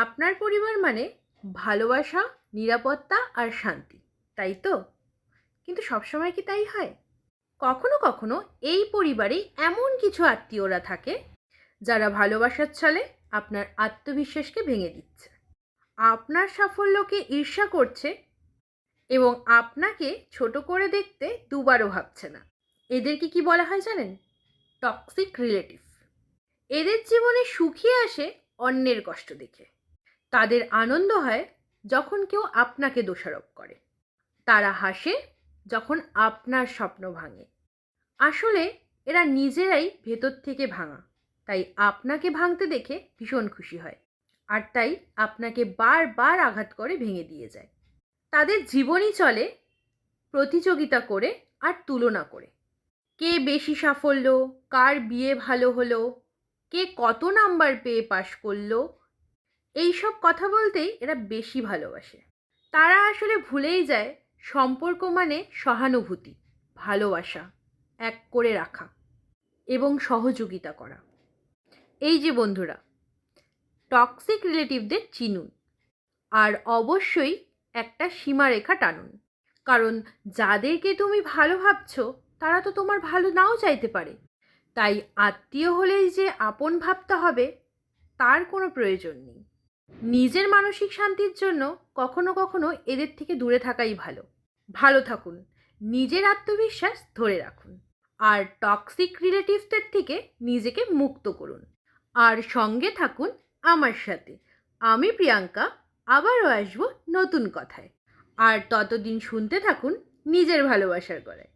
আপনার পরিবার মানে ভালোবাসা, নিরাপত্তা আর শান্তি, তাই তো? কিন্তু সবসময় কি তাই হয়? কখনো কখনো এই পরিবারে এমন কিছু আত্মীয়রা থাকে যারা ভালোবাসার ছলে আপনার আত্মবিশ্বাসকে ভেঙে দিচ্ছে, আপনার সাফল্যকে ঈর্ষা করছে এবং আপনাকে ছোট করে দেখতে দুবারও ভাবছে না। এদেরকে কি বলা হয় জানেন? Toxic relative. এদের জীবনে সুখী আসে অন্যের কষ্ট দেখে। তাদের আনন্দ হয় যখন কেউ আপনাকে দোষারোপ করে। তারা হাসে যখন আপনার স্বপ্ন ভাঙে। আসলে এরা নিজেরাই ভেতর থেকে ভাঙা, তাই আপনাকে ভাঙতে দেখে ভীষণ খুশি হয়, আর তাই আপনাকে বারবার আঘাত করে ভেঙে দিয়ে যায়। তাদের জীবনই চলে প্রতিযোগিতা করে আর তুলনা করে। কে বেশি সাফল্য, কার বিয়ে ভালো হলো, কে কত নাম্বার পেয়ে পাশ করলো, এইসব কথা বলতেই এরা বেশি ভালোবাসে। তারা আসলে ভুলেই যায় সম্পর্ক মানে সহানুভূতি, ভালোবাসা, এক করে রাখা এবং সহযোগিতা করা। এই যে বন্ধুরা, টক্সিক রিলেটিভদের চিনুন আর অবশ্যই একটা সীমারেখা টানুন। কারণ যাদেরকে তুমি ভালো ভাবছো তারা তো তোমার ভালো নাও চাইতে পারে। তাই আত্মীয় হলেই যে আপন ভাবতে হবে তার কোনো প্রয়োজন নেই। নিজের মানসিক শান্তির জন্য কখনো কখনো এদের থেকে দূরে থাকাই ভালো। ভালো থাকুন, নিজের আত্মবিশ্বাস ধরে রাখুন, আর টক্সিক রিলেটিভসদের থেকে নিজেকে মুক্ত করুন। আর সঙ্গে থাকুন আমার সাথে। আমি প্রিয়াঙ্কা আবারও আসবো নতুন কথায়। আর ততদিন শুনতে থাকুন নিজের ভালোবাসার গলায়।